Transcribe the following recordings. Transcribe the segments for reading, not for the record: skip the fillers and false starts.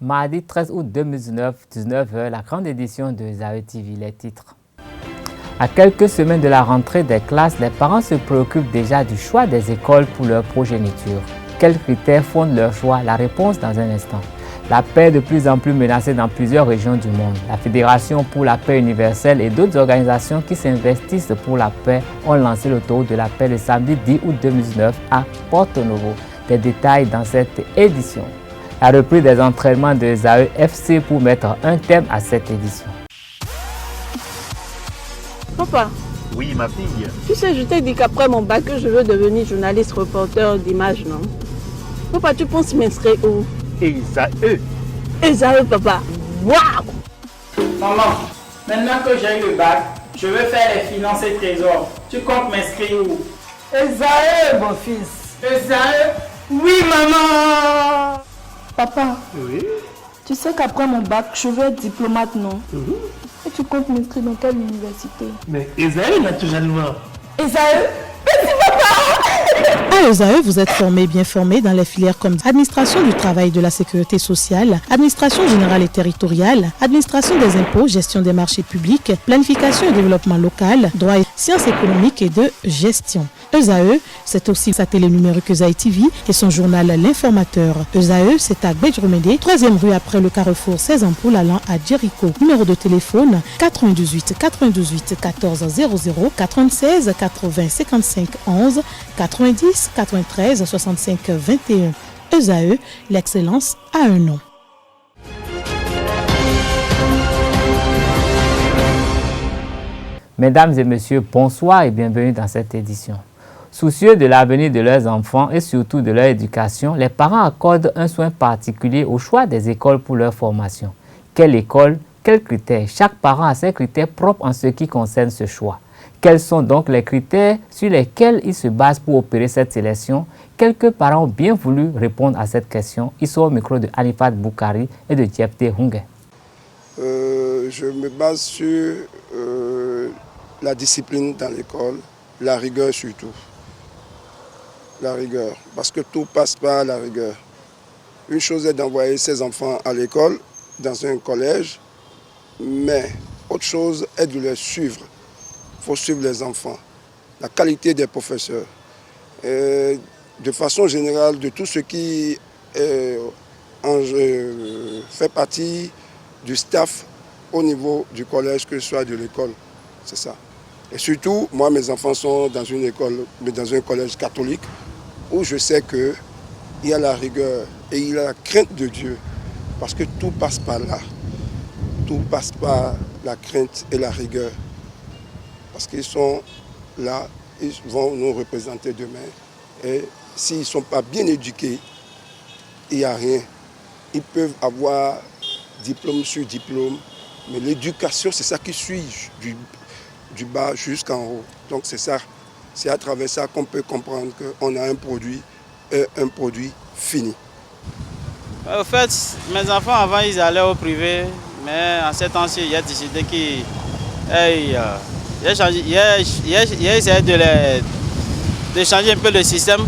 Mardi 13 août 2019, 19h, la grande édition de Esaü TV, les titres. À quelques semaines de la rentrée des classes, les parents se préoccupent déjà du choix des écoles pour leur progéniture. Quels critères fondent leur choix? La réponse dans un instant. La paix est de plus en plus menacée dans plusieurs régions du monde. La Fédération pour la paix universelle et d'autres organisations qui s'investissent pour la paix ont lancé l'autoroute de la paix le samedi 10 août 2019 à Porto Novo. Des détails dans cette édition. La reprise des entraînements de Esaü FC pour mettre un thème à cette édition. Papa. Oui, ma fille. Tu sais, je t'ai dit qu'après mon bac, je veux devenir journaliste reporter d'images, non? Papa, tu penses m'inscrire où? Esaü. Esaü, papa. Waouh! Maman, maintenant que j'ai eu le bac, je veux faire les finances et trésors. Tu comptes m'inscrire où? Esaü, mon fils. Esaü? Oui, maman! Papa, Oui. tu sais qu'après mon bac, je veux être diplomate, non? Et tu comptes m'inscrire dans quelle université? Mais Esaü, naturellement. Esaü? À Esaü, vous êtes bien formé dans les filières comme administration du travail et de la sécurité sociale, administration générale et territoriale, administration des impôts, gestion des marchés publics, planification et développement local, droit et sciences économiques et de gestion. Esaü, c'est aussi sa télé numérique Esaü TV et son journal L'Informateur. Esaü, c'est à Bedjromede, 3e rue après le carrefour 16 ampoules allant à Jericho. Numéro de téléphone 98 98 14 00 96 80 55 11 90 93 65 21. Esaü, l'excellence a un nom. Mesdames et messieurs, bonsoir et bienvenue dans cette édition. Soucieux de l'avenir de leurs enfants et surtout de leur éducation, les parents accordent un soin particulier au choix des écoles pour leur formation. Quelle école? Quels critères? Chaque parent a ses critères propres en ce qui concerne ce choix. Quels sont donc les critères sur lesquels ils se basent pour opérer cette sélection? Quelques parents ont bien voulu répondre à cette question. Ils sont au micro de Anifat Boukari et de Diepte Hungue. Je me base sur la discipline dans l'école, la rigueur surtout. La rigueur, parce que tout passe par la rigueur. Une chose est d'envoyer ses enfants à l'école, dans un collège, mais autre chose est de les suivre. Il faut suivre les enfants, la qualité des professeurs. Et de façon générale, de tout ce qui fait partie du staff au niveau du collège, que ce soit de l'école. C'est ça. Et surtout, moi, mes enfants sont dans une école, mais dans un collège catholique, où je sais qu'il y a la rigueur et il y a la crainte de Dieu. Parce que tout passe par là. Tout passe par la crainte et la rigueur. Parce qu'ils sont là, ils vont nous représenter demain. Et s'ils ne sont pas bien éduqués, il n'y a rien. Ils peuvent avoir diplôme sur diplôme, mais l'éducation, c'est ça qui suit du bas jusqu'en haut. Donc c'est ça, c'est à travers ça qu'on peut comprendre qu'on a un produit fini. Au fait, mes enfants avant ils allaient au privé, mais en ces temps-ci, il a décidé qu'il a essayé de changer un peu le système.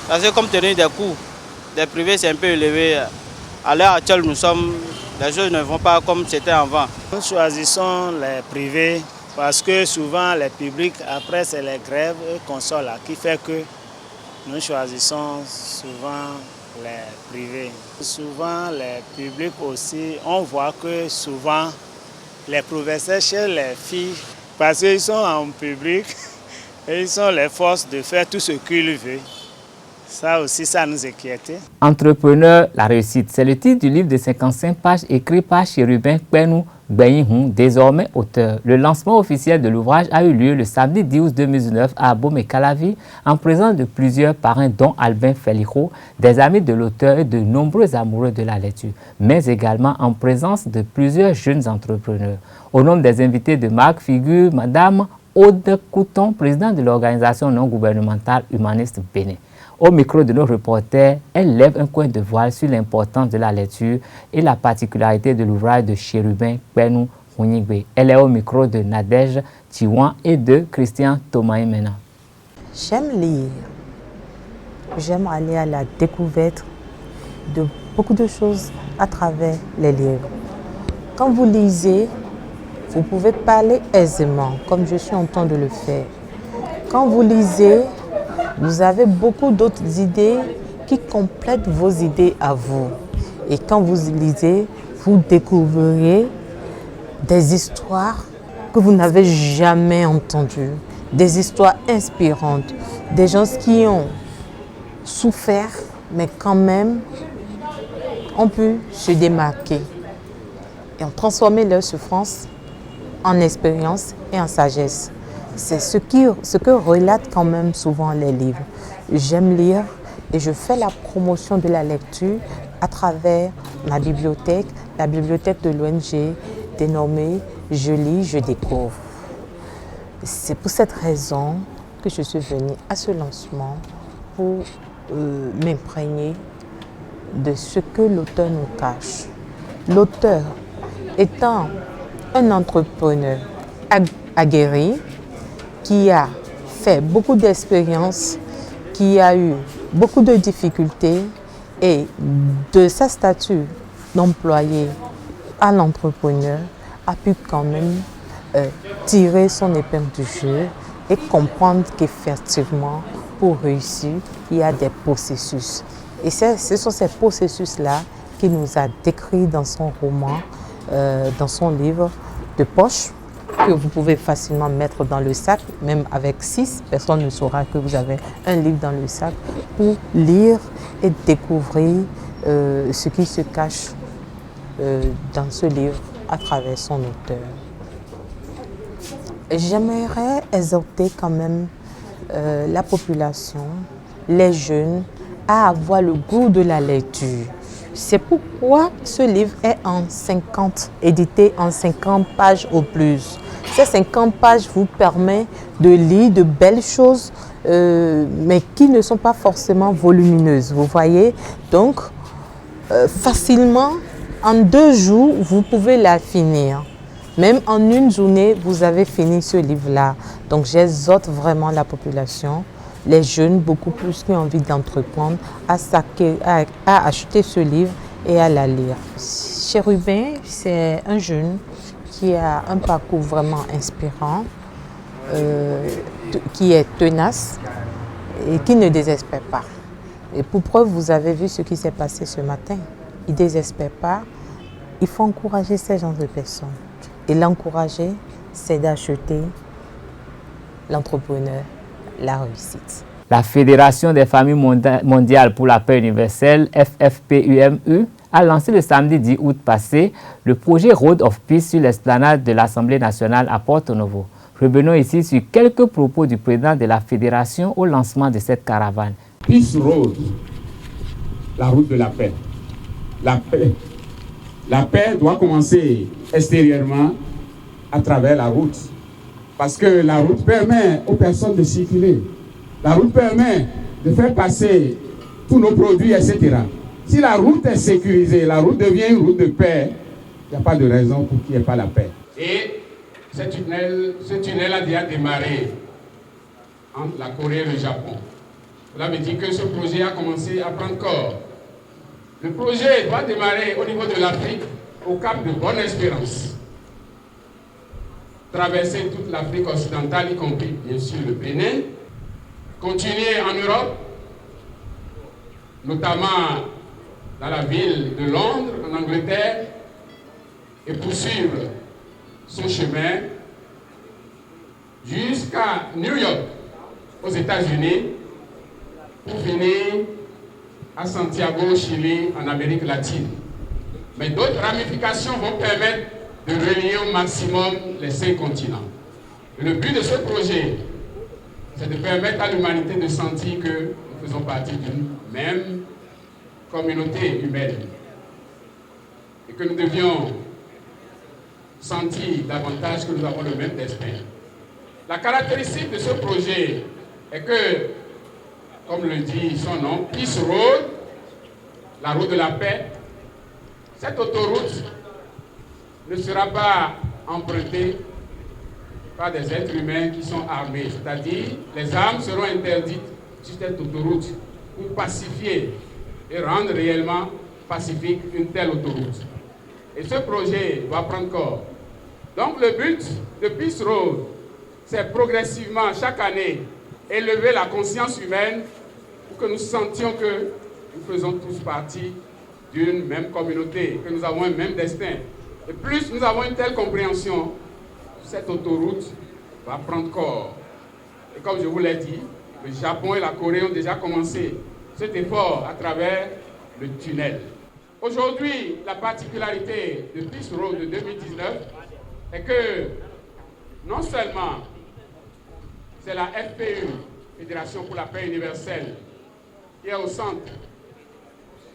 Parce que comme tenir des cours, des privés c'est un peu élevé. À l'heure actuelle, les choses ne vont pas comme c'était avant. Nous choisissons les privés parce que souvent les publics, après c'est les grèves et consoles qui fait que nous choisissons souvent les privés. Souvent les publics aussi, on voit que souvent les professeurs chez les filles, parce qu'ils sont en public et ils sont les forces de faire tout ce qu'ils veulent. Ça aussi, ça nous inquiète. Entrepreneur, la réussite, c'est le titre du livre de 55 pages écrit par Chérubin Kpenou Gbenyin, désormais auteur. Le lancement officiel de l'ouvrage a eu lieu le samedi 10 août 2019 à Abomey-Calavi en présence de plusieurs parrains dont Albin Feliro, des amis de l'auteur et de nombreux amoureux de la lecture, mais également en présence de plusieurs jeunes entrepreneurs. Au nombre des invités de marque figure Madame Aude Couton, présidente de l'organisation non gouvernementale humaniste Bénin. Au micro de nos reporters, elle lève un coin de voile sur l'importance de la lecture et la particularité de l'ouvrage de Chérubin Kpenou Gbenyin. Elle est au micro de Nadège Tiwan et de Christian Thomaï-Mena. J'aime lire. J'aime aller à la découverte de beaucoup de choses à travers les livres. Quand vous lisez, vous pouvez parler aisément, comme je suis en train de le faire. Quand vous lisez, vous avez beaucoup d'autres idées qui complètent vos idées à vous. Et quand vous lisez, vous découvrirez des histoires que vous n'avez jamais entendues, des histoires inspirantes, des gens qui ont souffert, mais quand même ont pu se démarquer et ont transformé leur souffrance en expérience et en sagesse. C'est ce que relatent quand même souvent les livres. J'aime lire et je fais la promotion de la lecture à travers ma bibliothèque, la bibliothèque de l'ONG dénommée Je lis, je découvre. C'est pour cette raison que je suis venue à ce lancement pour m'imprégner de ce que l'auteur nous cache. L'auteur étant un entrepreneur aguerri qui a fait beaucoup d'expériences, qui a eu beaucoup de difficultés et de sa statut d'employé à l'entrepreneur a pu quand même tirer son épingle du jeu et comprendre qu'effectivement, pour réussir, il y a des processus. Et ce sont ces processus-là qu'il nous a décrits dans son roman, dans son livre de poche, que vous pouvez facilement mettre dans le sac, même avec 6, personne ne saura que vous avez un livre dans le sac, pour lire et découvrir ce qui se cache dans ce livre à travers son auteur. J'aimerais exhorter quand même la population, les jeunes, à avoir le goût de la lecture. C'est pourquoi ce livre est édité en 50 pages au plus. Ces 50 pages vous permettent de lire de belles choses, mais qui ne sont pas forcément volumineuses. Vous voyez, donc facilement, en 2 jours, vous pouvez la finir. Même en 1 journée, vous avez fini ce livre-là. Donc j'exhorte vraiment la population, les jeunes beaucoup plus qui ont envie d'entreprendre, à acheter ce livre et à la lire. Chérubin, c'est un jeune qui a un parcours vraiment inspirant, qui est tenace et qui ne désespère pas. Et pour preuve, vous avez vu ce qui s'est passé ce matin. Il ne désespère pas. Il faut encourager ces genres de personnes. Et l'encourager, c'est d'acheter l'entrepreneur, la réussite. La Fédération des familles mondiales pour la paix universelle, FFPUMU, a lancé le samedi 10 août passé le projet Road of Peace sur l'esplanade de l'Assemblée nationale à Porto Novo. Revenons ici sur quelques propos du président de la Fédération au lancement de cette caravane. Peace Road, la route de la paix. La paix. La paix doit commencer extérieurement à travers la route. Parce que la route permet aux personnes de circuler. La route permet de faire passer tous nos produits, etc. Si la route est sécurisée, la route devient une route de paix, il n'y a pas de raison pour qu'il n'y ait pas la paix. Et ce tunnel a déjà démarré entre la Corée et le Japon. Cela veut dire que ce projet a commencé à prendre corps. Le projet doit démarrer au niveau de l'Afrique, au cap de Bonne-Espérance. Traverser toute l'Afrique occidentale, y compris bien sûr le Bénin. Continuer en Europe, notamment dans la ville de Londres, en Angleterre, et poursuivre son chemin jusqu'à New York, aux États-Unis, pour finir à Santiago, Chili, en Amérique latine. Mais d'autres ramifications vont permettre de relier au maximum les 5 continents. Et le but de ce projet, c'est de permettre à l'humanité de sentir que nous faisons partie d'une même communauté humaine. Et que nous devions sentir davantage que nous avons le même destin. La caractéristique de ce projet est que, comme le dit son nom, Peace Road, la route de la paix, cette autoroute ne sera pas empruntée par des êtres humains qui sont armés. C'est-à-dire, les armes seront interdites sur cette autoroute pour pacifier et rendre réellement pacifique une telle autoroute. Et ce projet doit prendre corps. Donc le but de Peace Road, c'est progressivement, chaque année, élever la conscience humaine pour que nous sentions que nous faisons tous partie d'une même communauté, que nous avons un même destin. Et plus nous avons une telle compréhension, cette autoroute va prendre corps. Et comme je vous l'ai dit, le Japon et la Corée ont déjà commencé cet effort à travers le tunnel. Aujourd'hui, la particularité de Peace Road de 2019 est que non seulement c'est la FPU, Fédération pour la paix universelle, qui est au centre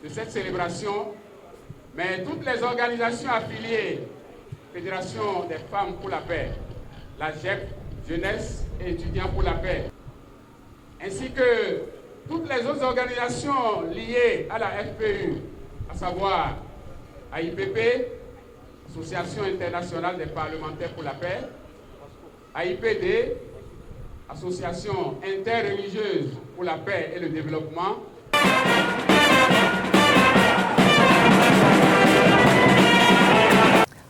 de cette célébration, mais toutes les organisations affiliées, Fédération des femmes pour la paix, la JEP, Jeunesse et étudiants pour la paix, ainsi que toutes les autres organisations liées à la FPU, à savoir AIPP, Association internationale des parlementaires pour la paix, AIPD, Association interreligieuse pour la paix et le développement.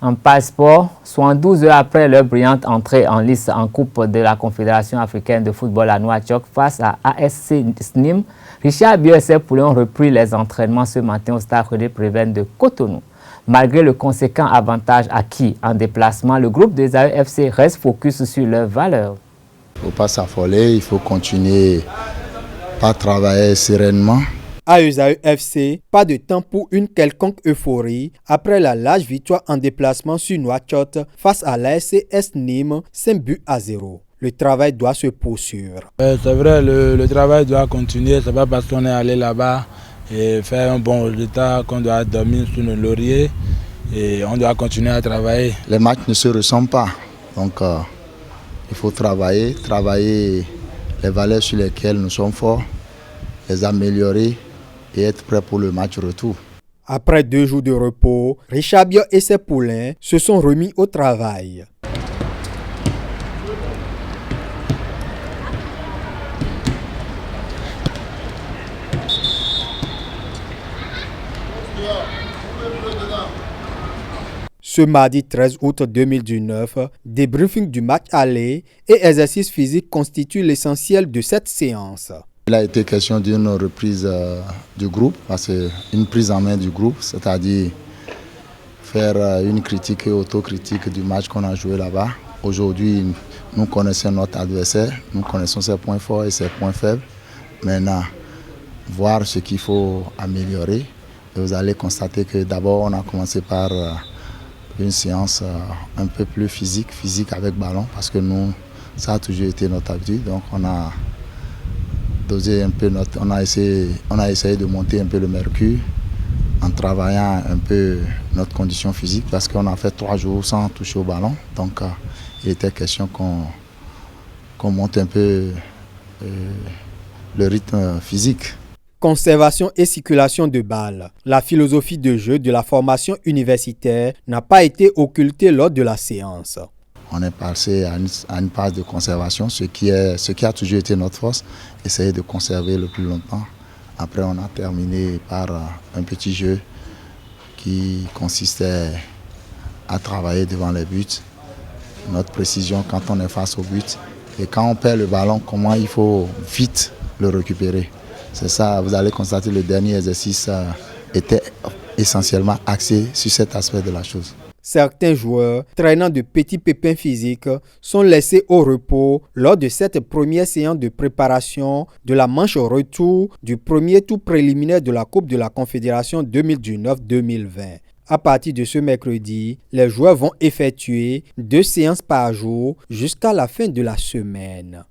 En passeport, 72 heures après leur brillante entrée en lice en Coupe de la Confédération africaine de football à Nouakchott face à ASC Nîmes, Richard Bio et ses poulains ont repris les entraînements ce matin au stade René Préven de Cotonou. Malgré le conséquent avantage acquis en déplacement, le groupe des AEFC reste focus sur leurs valeurs. Il ne faut pas s'affoler, il faut continuer à travailler sereinement. AESAE-FC, pas de temps pour une quelconque euphorie après la large victoire en déplacement sur Nouakchott face à l'ASC Nîmes, 5-0. Le travail doit se poursuivre. C'est vrai, le travail doit continuer. C'est pas parce qu'on est allé là-bas et faire un bon résultat qu'on doit dormir sous nos lauriers. Et on doit continuer à travailler. Les matchs ne se ressemblent pas. Donc il faut travailler les valeurs sur lesquelles nous sommes forts, les améliorer et être prêt pour le match retour. Après 2 jours de repos, Richard Bio et ses poulains se sont remis au travail. Ce mardi 13 août 2019, débriefing du match aller et exercice physique constituent l'essentiel de cette séance. Il a été question d'une reprise du groupe, une prise en main du groupe, c'est-à-dire faire une critique et autocritique du match qu'on a joué là-bas. Aujourd'hui, nous connaissons notre adversaire, nous connaissons ses points forts et ses points faibles. Maintenant, voir ce qu'il faut améliorer. Et vous allez constater que d'abord, on a commencé par une séance un peu plus physique avec ballon, parce que nous, ça a toujours été notre habitude. Donc on a dosé un peu on a essayé de monter un peu le mercure en travaillant un peu notre condition physique, parce qu'on a fait 3 jours sans toucher au ballon. Donc il était question qu'on monte un peu le rythme physique. Conservation et circulation de balles. La philosophie de jeu de la formation universitaire n'a pas été occultée lors de la séance. On est passé à une phase de conservation, ce qui a toujours été notre force, essayer de conserver le plus longtemps. Après, on a terminé par un petit jeu qui consistait à travailler devant les buts, notre précision quand on est face au but, et quand on perd le ballon, comment il faut vite le récupérer. C'est ça, vous allez constater, le dernier exercice était essentiellement axé sur cet aspect de la chose. Certains joueurs, traînant de petits pépins physiques, sont laissés au repos lors de cette première séance de préparation de la manche retour du premier tour préliminaire de la Coupe de la Confédération 2019-2020. À partir de ce mercredi, les joueurs vont effectuer 2 séances par jour jusqu'à la fin de la semaine.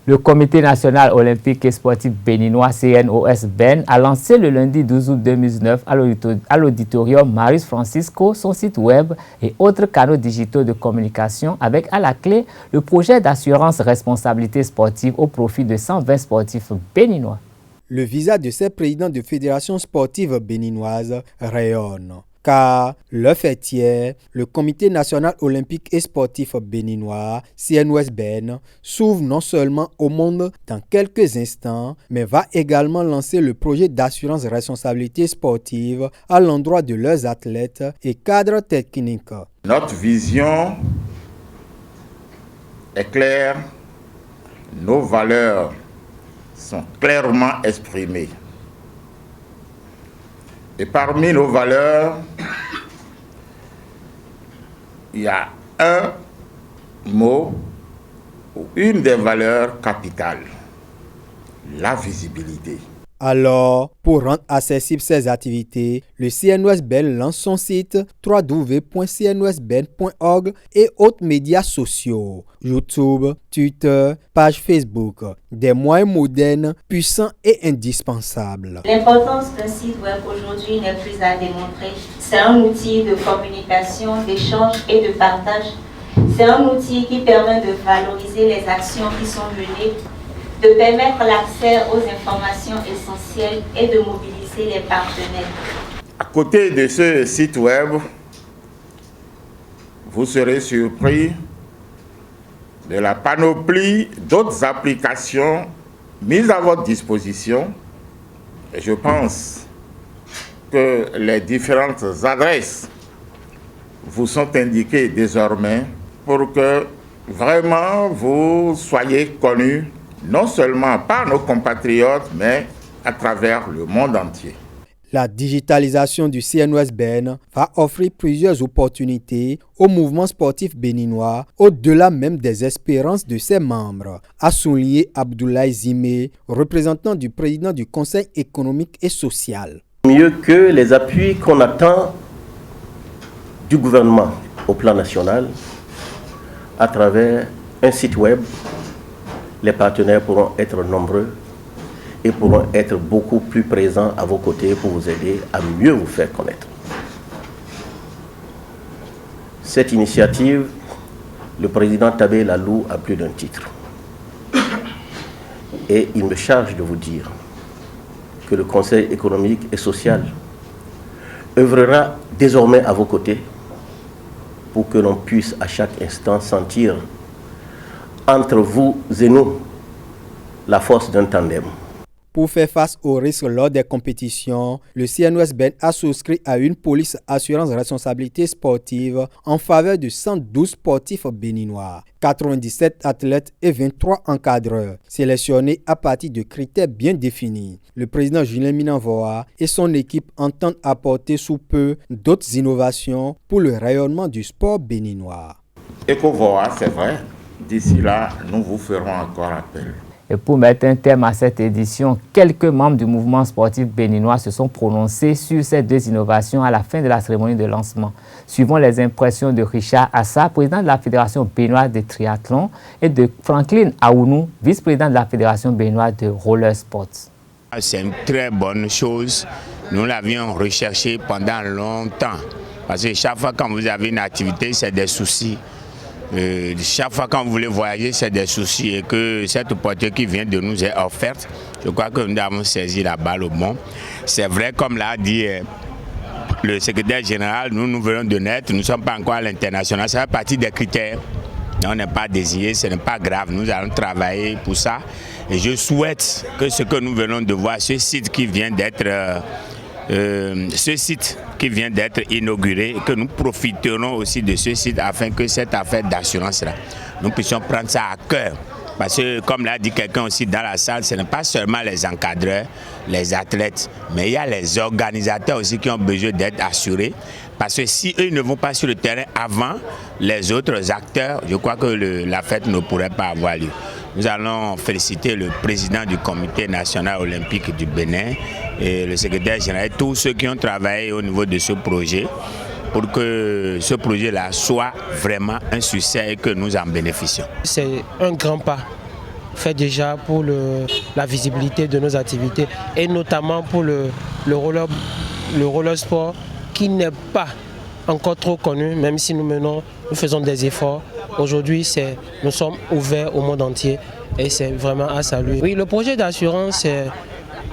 Le Comité national olympique et sportif béninois CNOS-BEN a lancé le lundi 12 août 2019 à l'auditorium Marius Francisco son site web et autres canaux digitaux de communication avec à la clé le projet d'assurance responsabilité sportive au profit de 120 sportifs béninois. Le visa de ces présidents de fédérations sportives béninoises rayonne. car le fêtière, le Comité national olympique et sportif béninois, CNOSBN, s'ouvre non seulement au monde dans quelques instants, mais va également lancer le projet d'assurance responsabilité sportive à l'endroit de leurs athlètes et cadres techniques. Notre vision est claire, nos valeurs sont clairement exprimées. Et parmi nos valeurs, il y a un mot ou une des valeurs capitales, la visibilité. Alors, pour rendre accessibles ces activités, le CNOSBN lance son site www.cnosbn.org et autres médias sociaux, YouTube, Twitter, page Facebook, des moyens modernes, puissants et indispensables. L'importance d'un site web aujourd'hui n'est plus à démontrer. C'est un outil de communication, d'échange et de partage. C'est un outil qui permet de valoriser les actions qui sont menées, de permettre l'accès aux informations essentielles et de mobiliser les partenaires. À côté de ce site web, vous serez surpris de la panoplie d'autres applications mises à votre disposition. Et je pense que les différentes adresses vous sont indiquées désormais pour que vraiment vous soyez connus non seulement par nos compatriotes, mais à travers le monde entier. La digitalisation du CNOSBN va offrir plusieurs opportunités au mouvement sportif béninois, au-delà même des espérances de ses membres, a souligné Abdoulaye Zimé, représentant du président du Conseil économique et social. Mieux que les appuis qu'on attend du gouvernement au plan national, à travers un site web, les partenaires pourront être nombreux et pourront être beaucoup plus présents à vos côtés pour vous aider à mieux vous faire connaître. Cette initiative, le président Tabé la loue à plus d'un titre. Et il me charge de vous dire que le Conseil économique et social œuvrera désormais à vos côtés pour que l'on puisse à chaque instant sentir entre vous et nous la force d'un tandem. Pour faire face aux risques lors des compétitions, le CNOSBN a souscrit à une police assurance responsabilité sportive en faveur de 112 sportifs béninois, 97 athlètes et 23 encadreurs, sélectionnés à partir de critères bien définis. Le président Julien Minanvoa et son équipe entendent apporter sous peu d'autres innovations pour le rayonnement du sport béninois. EcoVoa, c'est vrai. D'ici là, nous vous ferons encore appel. Et pour mettre un terme à cette édition, quelques membres du mouvement sportif béninois se sont prononcés sur ces deux innovations à la fin de la cérémonie de lancement. Suivant les impressions de Richard Assa, président de la Fédération béninoise de triathlon, et de Franklin Aounou, vice-président de la Fédération béninoise de roller sports. C'est une très bonne chose. Nous l'avions recherché pendant longtemps. Parce que chaque fois quand vous avez une activité, c'est des soucis. Chaque fois quand vous voulez voyager, c'est des soucis, et que cette opportunité qui vient de nous est offerte, je crois que nous avons saisi la balle au bon. C'est vrai, comme l'a dit le secrétaire général, nous venons de naître, nous ne sommes pas encore à l'international, ça fait partie des critères. On n'est pas désigné, ce n'est pas grave, nous allons travailler pour ça. Et je souhaite que ce que nous venons de voir, ce site qui vient d'être inauguré, que nous profiterons aussi de ce site afin que cette affaire d'assurance-là, nous puissions prendre ça à cœur. Parce que, comme l'a dit quelqu'un aussi dans la salle, ce n'est pas seulement les encadreurs, les athlètes, mais il y a les organisateurs aussi qui ont besoin d'être assurés. Parce que si eux ne vont pas sur le terrain avant les autres acteurs, je crois que la fête ne pourrait pas avoir lieu. Nous allons féliciter le président du Comité national olympique du Bénin et le secrétaire général, tous ceux qui ont travaillé au niveau de ce projet pour que ce projet-là soit vraiment un succès et que nous en bénéficions. C'est un grand pas fait déjà pour la visibilité de nos activités et notamment pour le roller sport qui n'est pas encore trop connu, même si nous faisons des efforts. Aujourd'hui, nous sommes ouverts au monde entier et c'est vraiment à saluer. Oui, le projet d'assurance est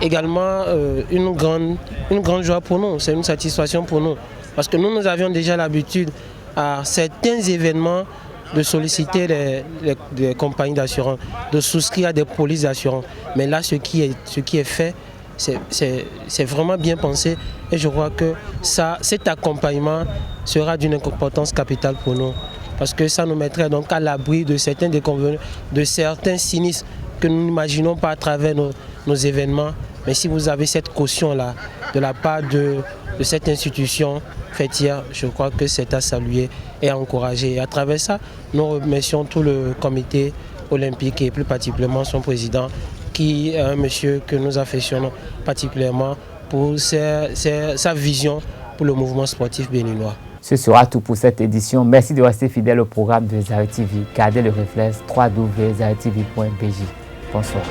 également une grande joie pour nous, c'est une satisfaction pour nous. Parce que nous avions déjà l'habitude à certains événements de solliciter les compagnies d'assurance, de souscrire à des polices d'assurance. Mais là, ce qui est fait, c'est vraiment bien pensé. Et je crois que cet accompagnement sera d'une importance capitale pour nous. Parce que ça nous mettrait donc à l'abri de certains sinistres que nous n'imaginons pas à travers nos événements. Mais si vous avez cette caution-là de la part de cette institution fêtière, je crois que c'est à saluer et à encourager. Et à travers ça, nous remercions tout le comité olympique et plus particulièrement son président, qui est un monsieur que nous affectionnons particulièrement pour sa vision pour le mouvement sportif béninois. Ce sera tout pour cette édition. Merci de rester fidèle au programme de Zaïre TV. Gardez le réflexe www.zaïretv.bj. Bonsoir.